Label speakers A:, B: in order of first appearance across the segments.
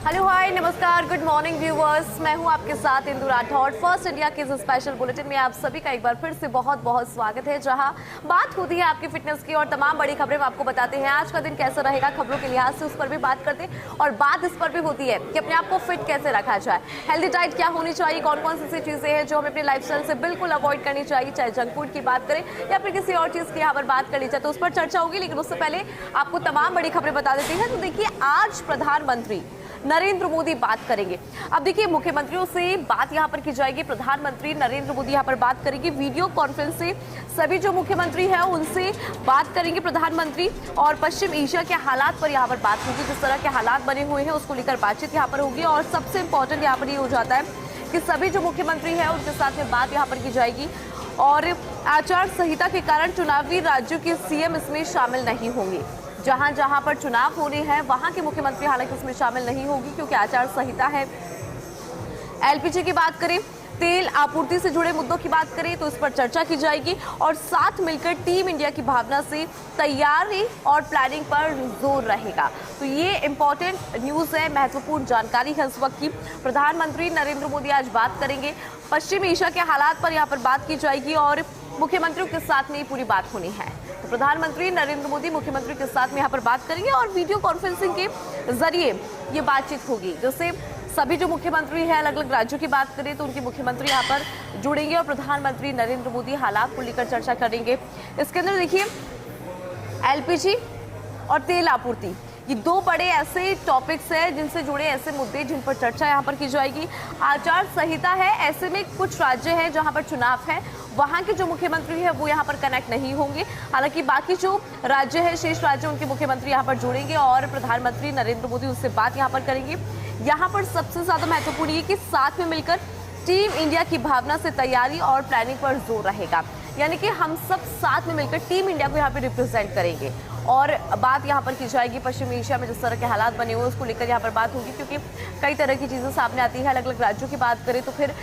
A: Hello hi नमस्कार good morning viewers, मैं हूं आपके साथ इंदु राठौड़। फर्स्ट इंडिया के इस स्पेशल बुलेटिन में आप सभी का एक बार फिर से बहुत बहुत स्वागत है, जहां बात होती है आपकी फिटनेस की और तमाम बड़ी खबरें हम आपको बताते हैं आज का दिन कैसा रहेगा खबरों के लिहाज से, उस पर भी बात करते हैं। और बात इस पर भी होती है कि अपने आप को फिट कैसे रखा जाए, हेल्दी डाइट क्या होनी चाहिए, कौन कौन सी चीजें हैं जो हमें अपने लाइफस्टाइल से बिल्कुल अवॉइड करनी चाहिए, चाहे जंक फूड की बात करें या फिर किसी और चीज की यहाँ पर बात कर ली जाए तो उस पर चर्चा होगी। लेकिन उससे पहले आपको तमाम बड़ी खबरें बता देती हैं। तो देखिए, आज प्रधानमंत्री नरेंद्र मोदी बात करेंगे। अब देखिए, मुख्यमंत्रियों से बात यहां पर की जाएगी। प्रधानमंत्री नरेंद्र मोदी यहां पर बात करेंगे वीडियो कॉन्फ्रेंस से, सभी जो मुख्यमंत्री हैं उनसे बात करेंगे प्रधानमंत्री। और पश्चिम एशिया के हालात पर यहां पर बात होगी, जिस तरह के हालात बने हुए हैं उसको लेकर बातचीत यहां पर होगी। और सबसे इंपॉर्टेंट यहां पर ये हो जाता है कि सभी जो मुख्यमंत्री हैं उनके साथ में बात यहां पर की जाएगी। और आचार संहिता के कारण चुनावी राज्यों के सीएम इसमें शामिल नहीं होंगे। जहां जहां पर चुनाव होने हैं वहां के मुख्यमंत्री हालांकि इसमें शामिल नहीं होगी, क्योंकि आचार संहिता है। एलपीजी की बात करें, तेल आपूर्ति से जुड़े मुद्दों की बात करें तो इस पर चर्चा की जाएगी। और साथ मिलकर टीम इंडिया की भावना से तैयारी और प्लानिंग पर जोर रहेगा। तो ये इंपॉर्टेंट न्यूज है, महत्वपूर्ण जानकारी है इस वक्त की। प्रधानमंत्री नरेंद्र मोदी आज बात करेंगे, पश्चिम एशिया के हालात पर यहाँ पर बात की जाएगी और मुख्यमंत्रियों के साथ में पूरी बात होनी है। तो प्रधानमंत्री नरेंद्र मोदी मुख्यमंत्री के साथ में यहाँ पर बात करेंगे और वीडियो कॉन्फ्रेंसिंग के जरिए ये बातचीत होगी, जिससे सभी जो मुख्यमंत्री हैं अलग अलग राज्यों की बात करें तो उनके मुख्यमंत्री यहाँ पर जुड़ेंगे और प्रधानमंत्री नरेंद्र मोदी हालात को लेकर चर्चा करेंगे। इसके अंदर देखिए, एलपीजी और तेल आपूर्ति, ये दो बड़े ऐसे टॉपिक्स हैं जिनसे जुड़े ऐसे मुद्दे जिन पर चर्चा यहाँ पर की जाएगी। आचार संहिता है, ऐसे में कुछ राज्य हैं जहाँ पर चुनाव है, वहाँ के जो मुख्यमंत्री हैं वो यहाँ पर कनेक्ट नहीं होंगे। हालांकि बाकी जो राज्य है, शेष राज्य, उनके मुख्यमंत्री यहाँ पर जुड़ेंगे और प्रधानमंत्री नरेंद्र मोदी उससे बात यहाँ पर करेंगे। यहाँ पर सबसे ज्यादा महत्वपूर्ण ये कि साथ में मिलकर टीम इंडिया की भावना से तैयारी और प्लानिंग पर जोर रहेगा। यानी कि हम सब साथ में मिलकर टीम इंडिया को यहाँ पे रिप्रेजेंट करेंगे। और बात यहाँ पर की जाएगी पश्चिम एशिया में जिस तरह के हालात बने हुए उसको लेकर यहाँ पर बात होगी, क्योंकि कई तरह की चीज़ें सामने आती है। अलग अलग राज्यों की बात करें तो फिर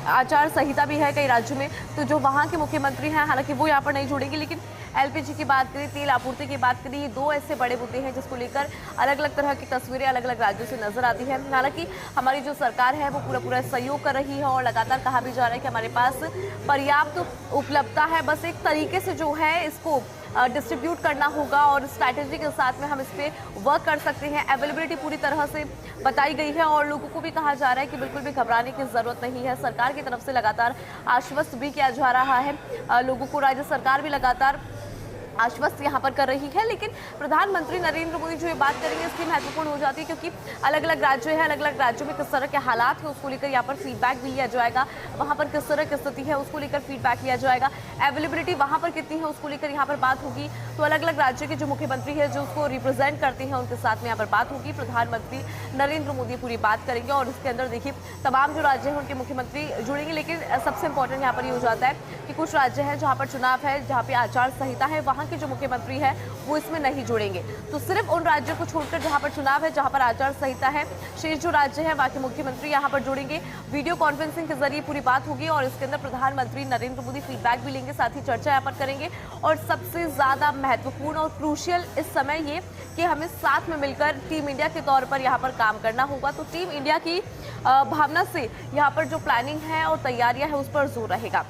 A: आचार संहिता भी है कई राज्यों में, तो जो वहाँ के मुख्यमंत्री हैं हालांकि वो यहाँ पर नहीं जुड़ेंगे। लेकिन एलपीजी की बात करें, तेल आपूर्ति की बात करें, ये दो ऐसे बड़े मुद्दे हैं जिसको लेकर अलग अलग तरह की तस्वीरें अलग अलग राज्यों से नजर आती है। हालांकि हमारी जो सरकार है वो पूरा सहयोग कर रही है और लगातार कहा भी जा रहा है कि हमारे पास पर्याप्त उपलब्धता है, बस एक तरीके से जो है इसको डिस्ट्रीब्यूट करना होगा और स्ट्रैटेजी के साथ में हम इस पे वर्क कर सकते हैं। अवेलेबिलिटी पूरी तरह से बताई गई है और लोगों को भी कहा जा रहा है कि बिल्कुल भी घबराने की जरूरत नहीं है। सरकार की तरफ से लगातार आश्वस्त भी किया जा रहा है लोगों को, राज्य सरकार भी लगातार आश्वस्त यहाँ पर कर रही है। लेकिन प्रधानमंत्री नरेंद्र मोदी जो ये बात करेंगे इसकी महत्वपूर्ण हो जाती है, क्योंकि अलग अलग राज्य हैं, अलग अलग राज्यों में किस तरह के हालात हैं उसको लेकर यहाँ पर फीडबैक भी लिया जाएगा। वहाँ पर किस तरह की स्थिति है उसको लेकर फीडबैक लिया जाएगा। अवेलेबिलिटी वहाँ पर कितनी है उसको लेकर यहाँ पर बात होगी। तो अलग अलग राज्य के जो मुख्यमंत्री है जो उसको रिप्रेजेंट करते हैं उनके साथ में यहाँ पर बात होगी। प्रधानमंत्री नरेंद्र मोदी पूरी बात करेंगे और इसके अंदर देखिए तमाम जो राज्य हैं उनके मुख्यमंत्री जुड़ेंगे। लेकिन सबसे इंपॉर्टेंट यहाँ पर ये हो जाता है कि कुछ राज्य हैं जहाँ पर चुनाव है, जहाँ पे आचार संहिता है, वहाँ के जो मुख्यमंत्री हैं वो इसमें नहीं जुड़ेंगे। तो सिर्फ उन राज्यों को छोड़कर जहां पर चुनाव है, जहां पर आचार संहिता है, शेष जो राज्य हैं बाकी मुख्यमंत्री यहां पर जुड़ेंगे। वीडियो कॉन्फ्रेंसिंग के जरिए पूरी बात होगी और इसके अंदर प्रधानमंत्री नरेंद्र मोदी फीडबैक भी लेंगे, साथ ही चर्चा यहाँ पर करेंगे। और सबसे ज्यादा महत्वपूर्ण और क्रूशियल इस समय ये कि हमें साथ में मिलकर टीम इंडिया के तौर पर यहाँ पर काम करना होगा। तो टीम इंडिया की भावना से यहाँ पर जो प्लानिंग है और तैयारियां है उस पर जोर रहेगा।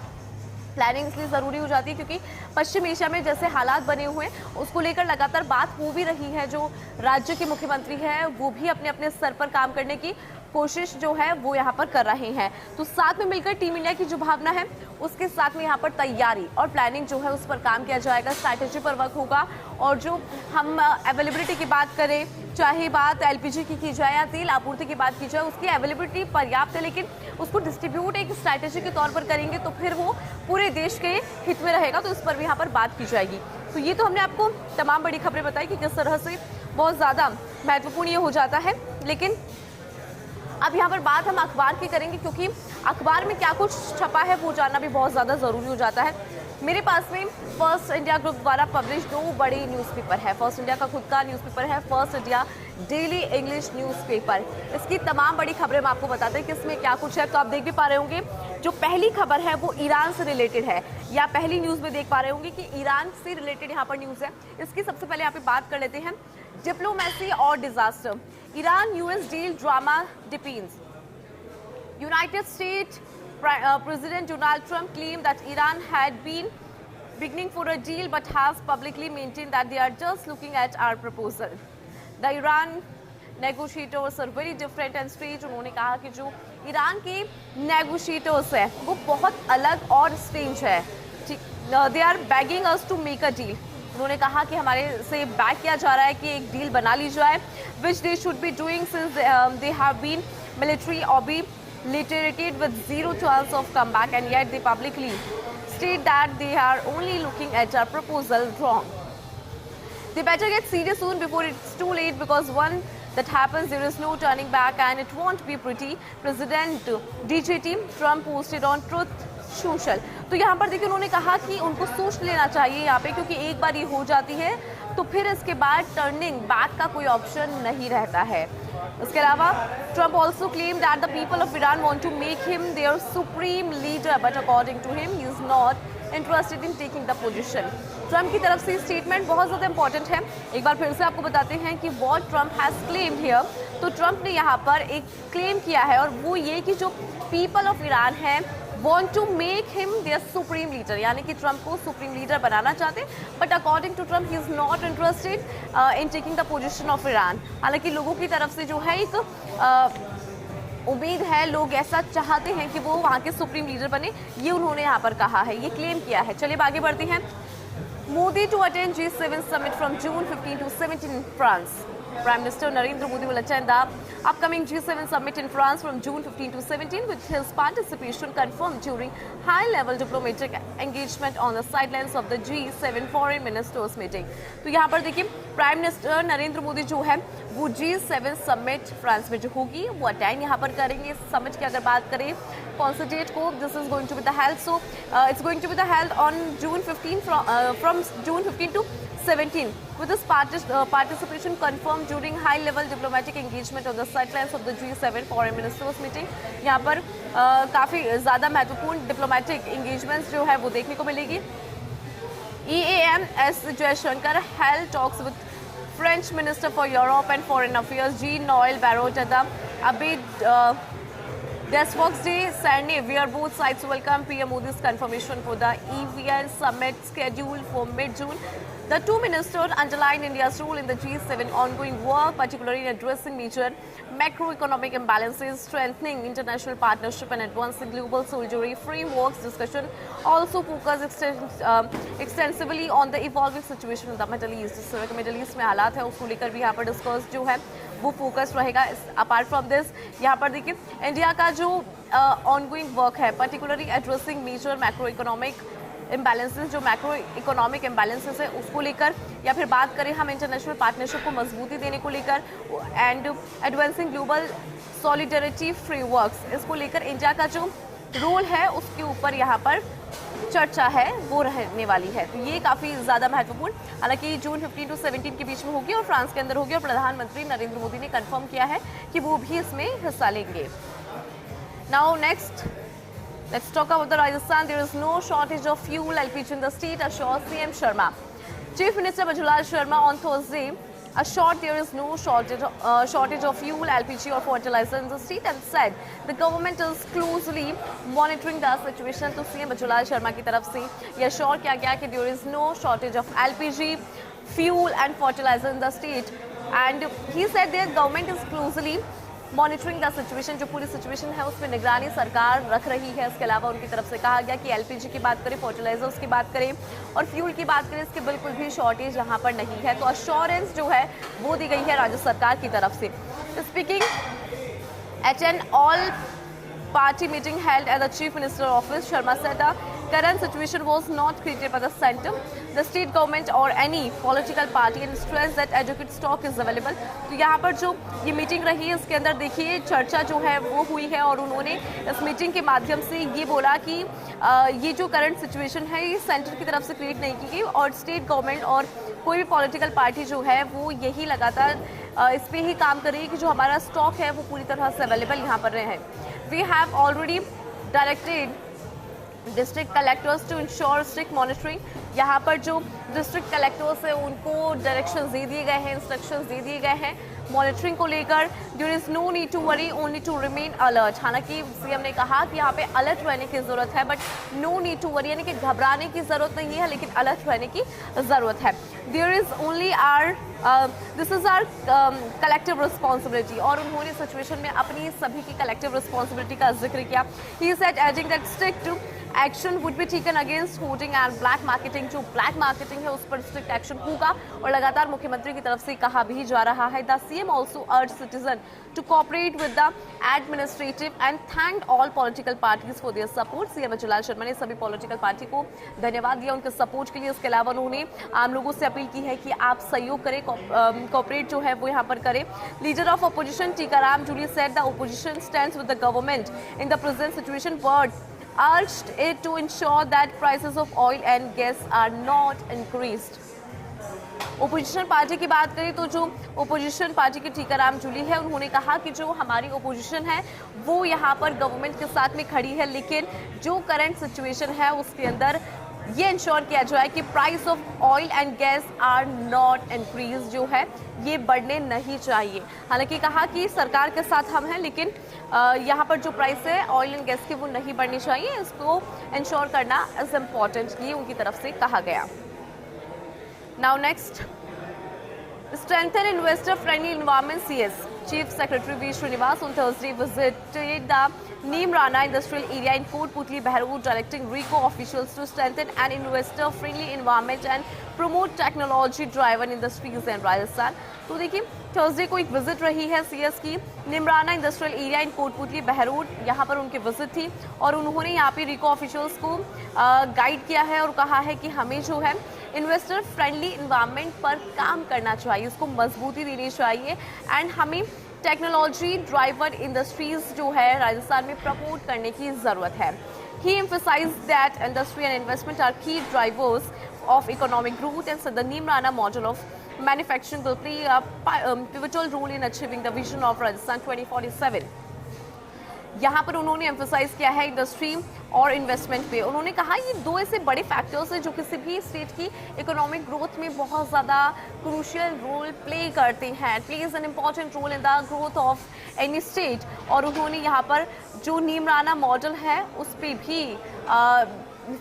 A: प्लानिंग इसलिए ज़रूरी हो जाती है क्योंकि पश्चिम एशिया में जैसे हालात बने हुए हैं उसको लेकर लगातार बात हो भी रही है। जो राज्य के मुख्यमंत्री हैं वो भी अपने अपने स्तर पर काम करने की कोशिश जो है वो यहाँ पर कर रहे हैं। तो साथ में मिलकर टीम इंडिया की जो भावना है उसके साथ में यहाँ पर तैयारी और प्लानिंग जो है उस पर काम किया जाएगा, स्ट्रैटेजी पर वर्क होगा। और जो हम अवेलेबिलिटी की बात करें, चाहे बात एलपीजी की जाए या तेल आपूर्ति की बात की जाए, उसकी अवेलेबिलिटी पर्याप्त है, लेकिन उसको डिस्ट्रीब्यूट एक स्ट्रैटेजी के तौर पर करेंगे तो फिर वो पूरे देश के हित में रहेगा। तो इस पर भी यहाँ पर बात की जाएगी। तो ये तो हमने आपको तमाम बड़ी खबरें बताई कि किस तरह से बहुत ज़्यादा महत्वपूर्ण ये हो जाता है। लेकिन अब यहाँ पर बात हम अखबार की करेंगे, क्योंकि अखबार में क्या कुछ छपा है वो जानना भी बहुत ज़्यादा ज़रूरी हो जाता है। मेरे पास में फर्स्ट इंडिया ग्रुप द्वारा पब्लिश दो बड़े न्यूज़पेपर है। फर्स्ट इंडिया का खुद का न्यूज़पेपर है first India daily English newspaper. इसकी तमाम बड़ी खबरें हम आपको बताते हैं कि इसमें क्या कुछ है। तो आप देख भी पा रहे होंगे जो पहली खबर है वो ईरान से रिलेटेड है, या पहली न्यूज़ में देख पा रहे होंगे कि ईरान से रिलेटेड यहाँ पर न्यूज़ है। इसकी सबसे पहले यहाँ पे बात कर लेते हैं डिप्लोमेसी और disaster. Iran-US deal drama deepens. United States President Donald Trump claimed that Iran had been beginning for a deal but has publicly maintained that they are just looking at our proposal. The Iran negotiators are very different and strange. उन्होंने कहा कि जो Iran के negotiators हैं वो बहुत अलग और strange है. They are begging us to make a deal. उन्होंने कहा कि हमारे से बैक किया जा रहा है कि एक डील बना ली जाए, which they should be doing since they have been military obliterated with zero chance of comeback, and yet they publicly state that they are only looking at our proposal wrong. They better get serious soon before it's too late, because once that happens, there is no turning back and it won't be pretty. President DJT Trump posted on Truth Social. तो यहाँ पर देखिए उन्होंने कहा कि उनको सोच लेना चाहिए यहाँ पे, क्योंकि एक बार ये हो जाती है तो फिर इसके बाद टर्निंग बैक का कोई ऑप्शन नहीं रहता है. इसके अलावा Trump also claimed that the people of Iran want to make him their supreme leader, but according to him, he is not interested in taking the position. Trump की तरफ से स्टेटमेंट बहुत ज़्यादा इंपॉर्टेंट है. एक बार फिर से आपको बताते हैं कि what Trump has claimed here. तो ट्रम्प ने यहाँ पर एक क्लेम किया है और वो ये कि जो पीपल ऑफ ईरान है want to make him their supreme leader, यानी कि ट्रम्प को सुप्रीम लीडर बनाना चाहते हैं, but according to Trump he is not interested in taking the position of Iran. हालांकि लोगों की तरफ से जो है एक उम्मीद है, लोग ऐसा चाहते हैं कि वो वहाँ के सुप्रीम लीडर बने, ये उन्होंने यहाँ पर कहा है, ये क्लेम किया है. चलिए आगे बढ़ते हैं. Modi to attend G7 summit from June 15 to 17 in France. Prime Minister Narendra Modi will attend the upcoming G7 summit in France from June 15 to 17, with his participation confirmed during high-level diplomatic engagement on the sidelines of the G7 foreign ministers meeting. तो यहाँ पर देखिए prime minister Narendra Modi जो है वो G7 summit France में जो होगी वो अटेंड यहाँ पर करेंगे. समिट की अगर बात करें कौन से डेट को, this is going to be the held, so it's going to be the held on June 15 from June 15 to 17, with this participation confirmed during high-level diplomatic engagement on the sidelines of the G7 foreign ministers meeting. यहाँ पर काफ़ी ज़्यादा महत्वपूर्ण diplomatic engagements जो है वो देखने को मिलेगी. EAMS Jaishankar held talks with French Minister for Europe and Foreign Affairs Jean-Noël Barrot at the Abid Desfox Day Sunday, where both sides welcome PM Modi's confirmation for the EVN summit scheduled for mid-June. The two ministers underlined India's role in the G7 ongoing work, particularly in addressing major macroeconomic imbalances, strengthening international partnership and advancing global solidarity frameworks. Discussion also focused extensively on the evolving situation in the Middle East. जिस Middle East में हालात है उसको लेकर भी यहाँ पर discuss जो है वो फोकस रहेगा. अपार्ट फ्रॉम दिस यहाँ पर देखिए इंडिया का जो ऑनगोइंग वर्क है, particularly addressing major macro economic imbalances, जो मैक्रो इकोनॉमिक इम्बैलेंसेस है उसको लेकर, या फिर बात करें हम इंटरनेशनल पार्टनरशिप को मजबूती देने को लेकर and advancing global solidarity frameworks, इसको लेकर इंडिया का जो रोल है उसके ऊपर यहाँ पर चर्चा है वो रहने वाली है. तो ये काफ़ी ज़्यादा महत्वपूर्ण, हालांकि जून 15 to 17 के बीच में होगी और फ्रांस के अंदर होगी, और प्रधानमंत्री नरेंद्र मोदी ने कंफर्म किया है कि वो भी इसमें हिस्सा लेंगे. Now next, let's talk about the Rajasthan. There is no shortage of fuel LPG in the state, assured CM Sharma. Chief Minister Bajulal Sharma on Thursday assured there is no shortage of fuel, LPG or fertilizer in the state, and said the government is closely monitoring the situation. तो CM Bajulal Sharma की तरफ से ये assure किया गया कि there is no shortage of LPG, fuel and fertilizer in the state, and he said their government is closely monitoring the situation. जो पूरी सिचुएशन है उसमें निगरानी सरकार रख रही है. इसके अलावा उनकी तरफ से कहा गया कि एलपीजी की बात करें, फर्टिलाइजर्स की बात करें और फ्यूल की बात करें, इसकी बिल्कुल भी शॉर्टेज यहाँ पर नहीं है. तो अश्योरेंस जो है वो दी गई है राज्य सरकार की तरफ से. Speaking at an all party meeting held at the Chief Minister office, Sharma said the current situation was not created by the centre, the state government or any political party, and stressed that adequate stock is available. तो यहाँ पर जो ये meeting रही है इसके अंदर देखिए चर्चा जो है वो हुई है और उन्होंने इस मीटिंग के माध्यम से ये बोला कि ये जो करंट सिचुएशन है ये सेंटर की तरफ से क्रिएट नहीं की गई और स्टेट गवर्नमेंट और कोई भी पॉलिटिकल पार्टी जो है वो यही लगातार इस पे ही काम कर रही है कि जो हमारा स्टॉक है वो पूरी तरह से अवेलेबल यहाँ पर रहे. We have already directed district collectors to ensure strict monitoring. यहाँ पर जो डिस्ट्रिक्ट कलेक्टर्स हैं उनको डायरेक्शंस दे दिए गए हैं, इंस्ट्रक्शंस दे दिए गए हैं मॉनिटरिंग को लेकर there is no need to worry, only to remain alert. हालांकि सीएम ने कहा कि यहाँ पे अलर्ट रहने की जरूरत है, but no need to worry यानी कि घबराने की जरूरत नहीं है, लेकिन अलर्ट रहने की जरूरत है। There is only this is our collective responsibility, और उन्होंने सिचुएशन में अपनी सभी की कलेक्टिव रिस्पॉन्सिबिलिटी का जिक्र किया। He said adding that strict action would be taken against hoarding and black marketing. जो ब्लैक मार्केटिंग है उस पर स्ट्रिक्ट एक्शन होगा, और लगातार मुख्यमंत्री की तरफ से कहा भी जा रहा है। The CM also urge citizen to cooperate with the administrative and thank all political parties for their support. CM Jalal Sharma ने सभी पॉलिटिकल पार्टी को धन्यवाद दिया उनके सपोर्ट के लिए। इसके अलावा उन्होंने आम लोगों से अपील की है कि आप सहयोग करें, कोऑपरेट जो है वो यहाँ पर करें। Leader of opposition Tikaram Jully said the opposition stands with the government in the present situation, but urged it to ensure that prices of oil and gas are not increased। Opposition party की बात करें तो जो ओपोजिशन पार्टी के टीकाराम जूली है, उन्होंने कहा कि जो हमारी ओपोजिशन है वो यहाँ पर गवर्नमेंट के साथ में खड़ी है, लेकिन जो करंट सिचुएशन है उसके अंदर ये इंश्योर किया जाए कि price of oil and gas are not increase, जो है ये बढ़ने नहीं चाहिए। हालांकि कहा कि सरकार के साथ हम हैं, लेकिन यहाँ पर जो प्राइस है ऑयल एंड गैस की वो नहीं बढ़नी चाहिए, इसको इंश्योर करना इज इम्पॉर्टेंट, ये उनकी तरफ से कहा गया। Now next, strengthen investor friendly environment। CS Chief Secretary V Srinivas on Thursday visited the Neemrana industrial area in Fort Putli, Behror, directing RICO officials to strengthen an investor friendly environment and promote technology driven industries in Rajasthan। तो देखिए Thursday को एक visit रही है CS की Neemrana industrial area in Kotputli Behror, यहाँ पर उनकी विजिट थी और उन्होंने यहाँ पे रिको ऑफिशियल्स को गाइड किया है और कहा है कि हमें जो है इन्वेस्टर फ्रेंडली इन्वायरमेंट पर काम करना चाहिए, उसको मजबूती देनी चाहिए एंड हमें टेक्नोलॉजी ड्राइवर इंडस्ट्रीज जो है राजस्थान में प्रमोट करने की ज़रूरत है। He emphasized that industry and investment are key drivers of economic growth and said the Neemrana model of manufacturing will play a pivotal role in achieving the vision of Rajasthan 2047। यहाँ पर उन्होंने emphasise किया है industry और investment पे। उन्होंने कहा ये दो ऐसे बड़े फैक्टर्स हैं जो किसी भी स्टेट की इकोनॉमिक ग्रोथ में बहुत ज़्यादा क्रूशियल रोल प्ले करते हैं, plays an important role in the growth of any state. और उन्होंने यहाँ पर जो नीमराना मॉडल है उस पर भी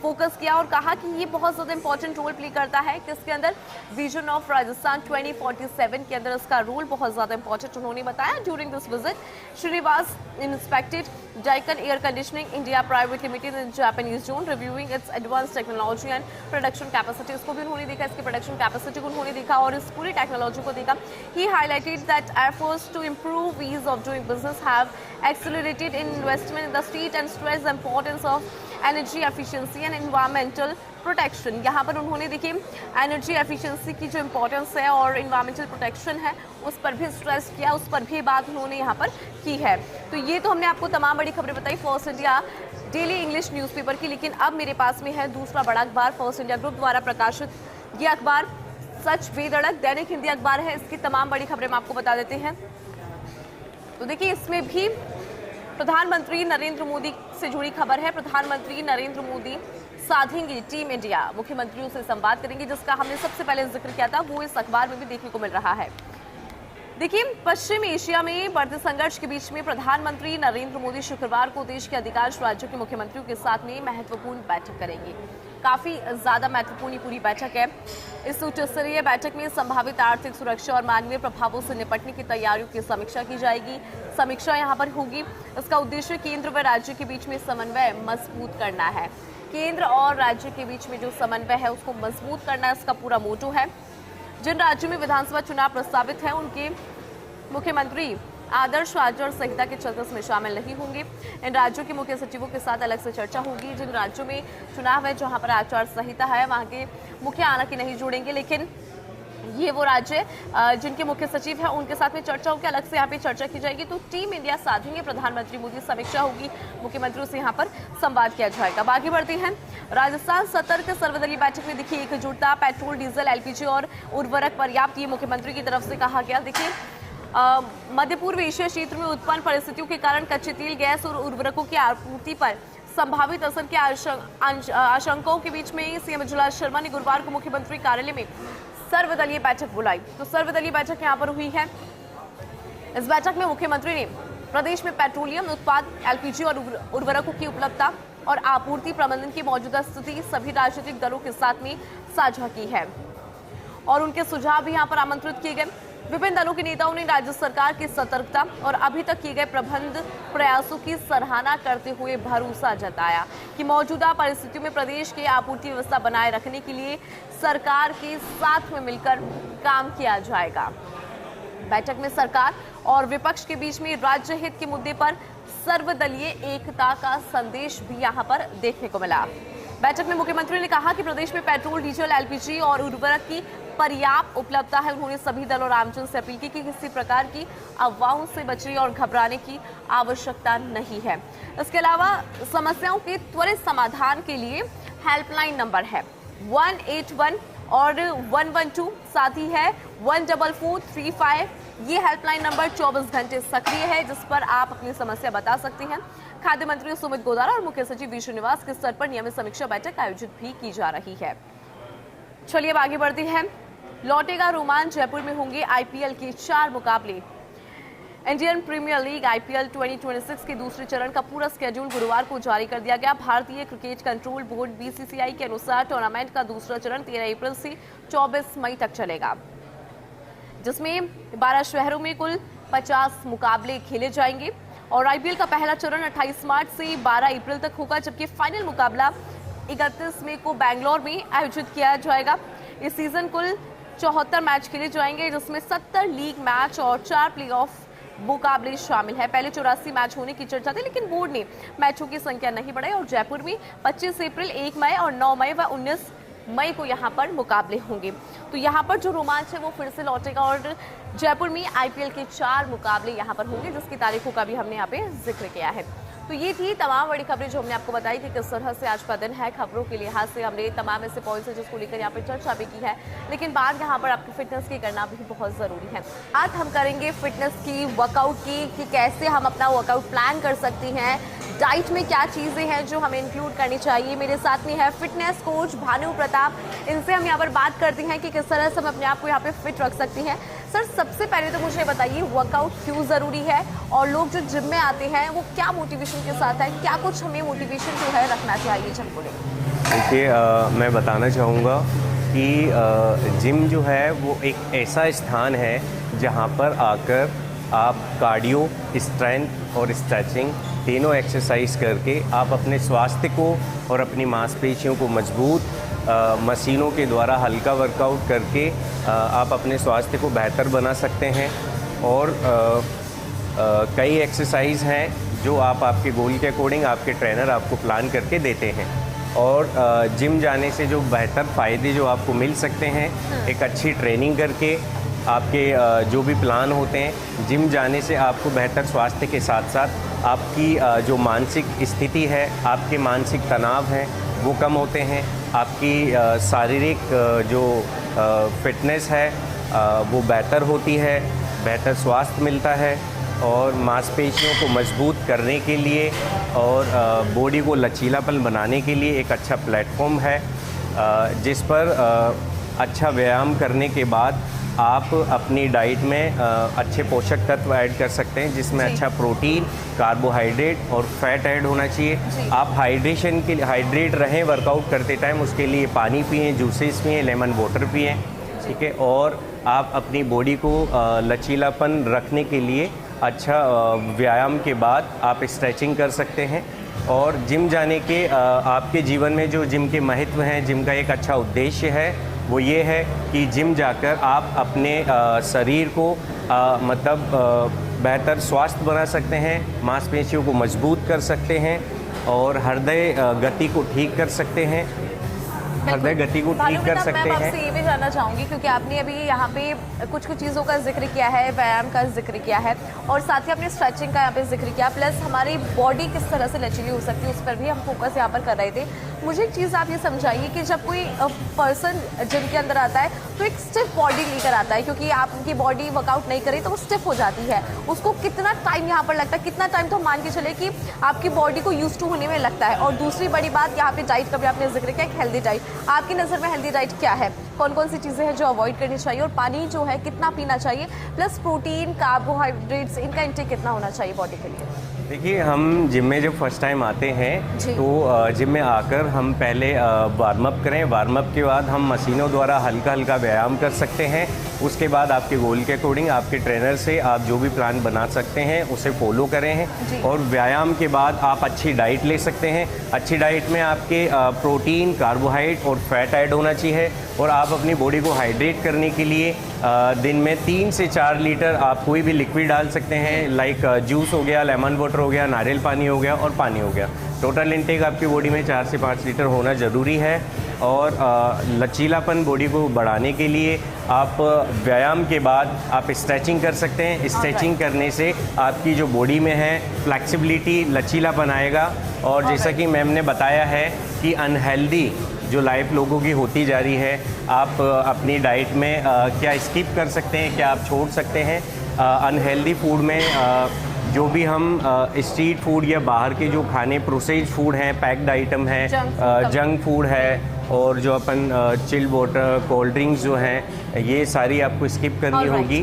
A: फोकस किया और कहा कि ये बहुत ज़्यादा इंपॉर्टेंट रोल प्ले करता है किसके अंदर, विजन ऑफ राजस्थान 2047 के अंदर इसका रोल बहुत ज़्यादा इंपॉर्टेंट उन्होंने बताया। During this visit Srinivas inspected Daikin Air Conditioning India Private Limited in Japanese zone, reviewing its advanced technology and production capacity। उसको भी उन्होंने देखा, इसकी प्रोडक्शन कैपेसिटी को उन्होंने देखा और इस पूरी टेक्नोलॉजी को देखा। He highlighted that efforts to improve ease of doing business have accelerated in investment in the state and stressed the importance of energy efficiency and environmental protection. यहाँ पर उन्होंने देखिए एनर्जी एफिशिएंसी की जो इम्पोर्टेंस है और इन्वायरमेंटल प्रोटेक्शन है उस पर भी स्ट्रेस किया, उस पर भी बात उन्होंने यहाँ पर की है। तो ये तो हमने आपको तमाम बड़ी खबरें बताई first India daily English newspaper की, लेकिन अब मेरे पास में है दूसरा बड़ा अखबार फर्स्ट इंडिया ग्रुप द्वारा प्रकाशित। ये अखबार सच बेधड़क दैनिक हिंदी अखबार है, इसकी तमाम बड़ी खबरें हम आपको बता देते हैं। तो देखिए इसमें भी प्रधानमंत्री नरेंद्र मोदी से जुड़ी खबर है। प्रधानमंत्री नरेंद्र मोदी साधेंगे टीम इंडिया, मुख्यमंत्रियों से संवाद करेंगे, जिसका हमने सबसे पहले जिक्र किया था, वो इस अखबार में भी देखने को मिल रहा है। देखिए पश्चिम एशिया में बढ़ते संघर्ष के बीच में प्रधानमंत्री नरेंद्र मोदी शुक्रवार को देश के अधिकांश राज्यों के मुख्यमंत्रियों के साथ में महत्वपूर्ण बैठक करेंगे। काफी ज्यादा महत्वपूर्ण पूरी बैठक है। इस उच्च स्तरीय बैठक में संभावित आर्थिक सुरक्षा और मानवीय प्रभावों से निपटने की तैयारियों की समीक्षा की जाएगी। समीक्षा यहाँ पर होगी। इसका उद्देश्य केंद्र व राज्य के बीच में समन्वय मजबूत करना है। केंद्र और राज्य के बीच में जो समन्वय है उसको मजबूत करना इसका पूरा मोटो है। जिन राज्यों में विधानसभा चुनाव प्रस्तावित है उनके मुख्यमंत्री आदर्श आचार संहिता के चलते इसमें शामिल नहीं होंगे। इन राज्यों के मुख्य सचिवों के साथ अलग से चर्चा होगी। जिन राज्यों में चुनाव है जहां पर आचार संहिता है वहां के मुख्य हालांकि नहीं जुड़ेंगे, लेकिन ये वो राज्य जिनके मुख्य सचिव है उनके साथ में चर्चा होगी, अलग से यहाँ पे चर्चा की जाएगी। तो टीम इंडिया साधेंगे प्रधानमंत्री मोदी, समीक्षा होगी, मुख्यमंत्रियों से यहाँ पर संवाद किया जाएगा। बाकी बढ़ते हैं। राजस्थान सतर्क, सर्वदलीय बैठक में दिखी एकजुटता, पेट्रोल डीजल एलपीजी और उर्वरक पर्याप्त, ये मुख्यमंत्री की तरफ से कहा गया। देखिए मध्य पूर्व एशिया क्षेत्र में उत्पन्न परिस्थितियों के कारण कच्चे तेल, गैस और उर्वरकों की आपूर्ति पर संभावित असर के आशंकाओं के बीच में सीएम जलाल शर्मा ने गुरुवार को मुख्यमंत्री कार्यालय में सर्वदलीय बैठक बुलाई। तो सर्वदलीय बैठक यहाँ पर हुई है। इस बैठक में मुख्यमंत्री ने प्रदेश में पेट्रोलियम उत्पाद, एलपीजी और उर्वरकों की उपलब्धता और आपूर्ति प्रबंधन की मौजूदा स्थिति सभी राजनीतिक दलों के साथ में साझा की है और उनके सुझाव भी यहां पर आमंत्रित किए गए। विभिन्न दलों के नेताओं ने राज्य सरकार की सतर्कता और अभी तक किए गए प्रबंध प्रयासों की सराहना करते हुए भरोसा जताया कि मौजूदा परिस्थितियों में प्रदेश की आपूर्ति व्यवस्था बनाए रखने के लिए सरकार के साथ में मिलकर काम किया जाएगा। बैठक में सरकार और विपक्ष के बीच में राज्य हित के मुद्दे पर सर्वदलीय एकता का संदेश भी यहां पर देखने को मिला। बैठक में मुख्यमंत्री ने कहा कि प्रदेश में पेट्रोल, डीजल, एलपीजी और उर्वरक की पर्याप्त उपलब्धता है। उन्होंने सभी दल और आमजन से अपील की कि किसी प्रकार की अफवाहों से बचने और घबराने की आवश्यकता नहीं है। इसके अलावा समस्याओं के त्वरित समाधान के लिए हेल्पलाइन नंबर है 181 और 112, साथ ही है 14435। ये हेल्पलाइन नंबर 24 घंटे सक्रिय है, जिस पर आप अपनी समस्या बता सकते हैं। खाद्य मंत्री सुमित गोदारा और मुख्य सचिव वी श्रीनिवास के स्तर पर नियमित समीक्षा बैठक आयोजित भी की जा रही है। चलिए अब आगे बढ़ते हैं। लौटेगा रोमांच, जयपुर में होंगे आईपीएल के 4 मुकाबले। इंडियन प्रीमियर लीग आईपीएल 2026 के दूसरे चरण का पूरा स्केड्यूल गुरुवार को जारी कर दिया गया। भारतीय क्रिकेट कंट्रोल बोर्ड बीसीसीआई के अनुसार टूर्नामेंट का दूसरा चरण 13 अप्रैल से 24 मई तक चलेगा, जिसमें 12 शहरों में कुल 50 मुकाबले खेले जाएंगे और आईपीएल का पहला चरण 28 मार्च से 12 अप्रैल तक होगा, जबकि फाइनल मुकाबला 31 मई को बेंगलोर में आयोजित किया जाएगा। इस सीजन कुल 74 मैच खेले जाएंगे, जिसमें 70 लीग मैच और 4 प्लेऑफ मुकाबले शामिल है। पहले 84 मैच होने की चर्चा थी, लेकिन बोर्ड ने मैचों की संख्या नहीं बढ़ाई और जयपुर में 25 अप्रैल, 1 मई और 9 मई व 19 मई को यहाँ पर मुकाबले होंगे। तो यहाँ पर जो रोमांच है वो फिर से लौटेगा और जयपुर में आईपीएल के 4 मुकाबले यहाँ पर होंगे, जिसकी तारीखों का भी हमने यहाँ पे जिक्र किया है। तो ये थी तमाम बड़ी खबरें जो हमने आपको बताई कि किस तरह से आज का दिन है। खबरों के लिहाज से हमने तमाम ऐसे पॉइंट्स हैं जिसको लेकर यहाँ पे चर्चा भी की है, लेकिन बात यहाँ पर आपकी फिटनेस की करना भी बहुत ज़रूरी है। आज हम करेंगे फिटनेस की, वर्कआउट की, कि कैसे हम अपना वर्कआउट प्लान कर सकते हैं, डाइट में क्या चीज़ें हैं जो हमें इंक्लूड करनी चाहिए। मेरे साथ में है फिटनेस कोच भानु प्रताप। इनसे हम यहाँ पर बात करते हैं कि किस तरह से हम अपने आप को यहाँ पे फिट रख सकते हैं। सर, सबसे पहले तो मुझे बताइए वर्कआउट क्यों ज़रूरी है और लोग जो जिम में आते हैं वो क्या मोटिवेशन के साथ है, क्या कुछ हमें मोटिवेशन जो है रखना चाहिए जिम को लेकर?
B: देखिए, मैं बताना चाहूँगा कि जिम जो है वो एक ऐसा स्थान है जहाँ पर आकर आप कार्डियो, स्ट्रेंथ और स्ट्रेचिंग तीनों एक्सरसाइज करके आप अपने स्वास्थ्य को और अपनी मांसपेशियों को मजबूत, मशीनों के द्वारा हल्का वर्कआउट करके आप अपने स्वास्थ्य को बेहतर बना सकते हैं। और कई एक्सरसाइज हैं जो आप आपके गोल के अकॉर्डिंग आपके ट्रेनर आपको प्लान करके देते हैं। और जिम जाने से जो बेहतर फ़ायदे जो आपको मिल सकते हैं, एक अच्छी ट्रेनिंग करके आपके जो भी प्लान होते हैं, जिम जाने से आपको बेहतर स्वास्थ्य के साथ साथ आपकी जो मानसिक स्थिति है, आपके मानसिक तनाव हैं वो कम होते हैं, आपकी शारीरिक जो फिटनेस है वो बेहतर होती है, बेहतर स्वास्थ्य मिलता है और मांसपेशियों को मजबूत करने के लिए और बॉडी को लचीलापन बनाने के लिए एक अच्छा प्लेटफॉर्म है, जिस पर अच्छा व्यायाम करने के बाद आप अपनी डाइट में अच्छे पोषक तत्व ऐड कर सकते हैं, जिसमें अच्छा प्रोटीन, कार्बोहाइड्रेट और फैट ऐड होना चाहिए। आप हाइड्रेशन के लिए हाइड्रेट रहें वर्कआउट करते टाइम, उसके लिए पानी पिएं, जूसेस पिएं, लेमन वाटर पिएं, ठीक है। और आप अपनी बॉडी को लचीलापन रखने के लिए अच्छा व्यायाम के बाद आप स्ट्रेचिंग कर सकते हैं। और जिम जाने के आपके जीवन में जो जिम के महत्व हैं, जिम का एक अच्छा उद्देश्य है वो ये है कि जिम जाकर आप अपने शरीर को बेहतर स्वास्थ्य बना सकते हैं, मांसपेशियों को मजबूत कर सकते हैं और हृदय गति को ठीक कर सकते हैं, हृदय गति को ठीक कर सकते हैं।
A: मैं आपसे ये भी जानना चाहूँगी, क्योंकि आपने अभी यहाँ पे कुछ चीज़ों का जिक्र किया है, व्यायाम का जिक्र किया है और साथ ही आपने स्ट्रेचिंग का यहाँ पे जिक्र किया, प्लस हमारी बॉडी किस तरह से लचीली हो सकती है उस पर भी हम फोकस यहाँ पर कर रहे थे। मुझे एक चीज़ आप ये समझाइए कि जब कोई पर्सन जिम के अंदर आता है तो एक स्टिफ बॉडी लेकर आता है, क्योंकि आपकी बॉडी वर्कआउट नहीं करे तो वो स्टिफ हो जाती है, उसको कितना टाइम यहाँ पर लगता है? कितना टाइम तो मान के चले कि आपकी बॉडी को यूज टू होने में लगता है। और दूसरी बड़ी बात यहाँ पे डाइट का भी आपने जिक्र किया, एक हेल्दी डाइट, आपकी नज़र में हेल्दी डाइट क्या है? कौन कौन सी चीज़ें हैं जो अवॉइड करनी चाहिए, और पानी जो है कितना पीना चाहिए, प्लस प्रोटीन, कार्बोहाइड्रेट्स, इनका इंटेक कितना होना चाहिए बॉडी के लिए?
B: देखिए, हम जिम में जब फर्स्ट टाइम आते हैं
A: जी।
B: तो जिम में आकर हम पहले वार्म अप करें। वार्म अप के बाद हम मशीनों द्वारा हल्का हल्का व्यायाम कर सकते हैं। उसके बाद आपके गोल के अकॉर्डिंग आपके ट्रेनर से आप जो भी प्लान बना सकते हैं उसे फॉलो करें हैं। और व्यायाम के बाद आप अच्छी डाइट ले सकते हैं। अच्छी डाइट में आपके प्रोटीन, कार्बोहाइड्रेट और फैट ऐड होना चाहिए। और आप अपनी बॉडी को हाइड्रेट करने के लिए दिन में 3 से 4 लीटर आप कोई भी लिक्विड डाल सकते हैं, लाइक जूस हो गया, लेमन वाटर हो गया, नारियल पानी हो गया और पानी हो गया। टोटल इंटेक आपकी बॉडी में 4 से 5 लीटर होना ज़रूरी है। और लचीलापन बॉडी को बढ़ाने के लिए आप व्यायाम के बाद आप स्ट्रेचिंग कर सकते हैं। स्ट्रेचिंग करने से आपकी जो बॉडी में है फ्लेक्सिबिलिटी, लचीलापन आएगा। और जैसा कि मैम ने बताया है कि अनहेल्दी जो लाइफ लोगों की होती जा रही है, आप अपनी डाइट में क्या स्किप कर सकते हैं, क्या आप छोड़ सकते हैं। अनहेल्दी फूड में जो भी हम स्ट्रीट फूड या बाहर के जो खाने, प्रोसेस्ड फूड हैं, पैक्ड आइटम है, जंक फूड है, और जो अपन चिल्ड वाटर, कोल्ड ड्रिंक्स जो हैं, ये सारी आपको स्किप करनी होगी।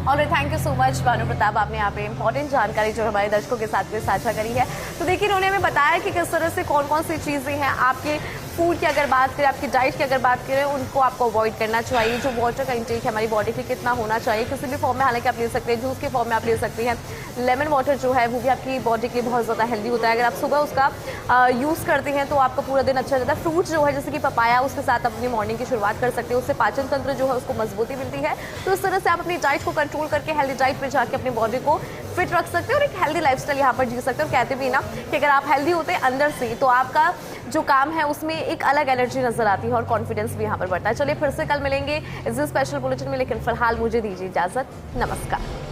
A: और thank you so much Bhanu Pratap, आपने यहाँ पे इंपॉर्टेंट जानकारी जो हमारे दर्शकों के साथ में साझा करी है। तो देखिए, उन्होंने हमें बताया कि किस तरह से कौन कौन सी चीज़ें हैं आपके फूड की अगर बात करें, आपकी डाइट की अगर बात करें, उनको आपको अवॉइड करना चाहिए। जो वाटर का इंटेक है हमारी बॉडी के कितना होना चाहिए, किसी भी फॉर्म में हालांकि आप ले सकते हैं, जूस के फॉर्म में आप ले सकते हैं। लेमन वाटर जो है वो भी आपकी बॉडी के लिए बहुत ज़्यादा हेल्दी होता है। अगर आप सुबह उसका यूज़ करते हैं तो आपका पूरा दिन अच्छा रहता है। फ्रूट जो है जैसे कि पपाया, उसके साथ अपनी मॉर्निंग की शुरुआत कर सकते हैं, उससे पाचन तंत्र जो है उसको मजबूती मिलती है। तो इस तरह से आप अपनी डाइट को कंट्रोल करके हेल्दी डाइट पे जाके अपनी बॉडी को फिट रख सकते हैं और एक हेल्दी लाइफस्टाइल यहाँ पर जी सकते हैं। और कहते भी ना कि अगर आप हेल्दी होते हैं अंदर से तो आपका जो काम है उसमें एक अलग एनर्जी नजर आती है और कॉन्फिडेंस भी यहाँ पर बढ़ता है। चलिए फिर से कल मिलेंगे इस स्पेशल बुलेटिन में, लेकिन फिलहाल मुझे दीजिए इजाजत। नमस्कार।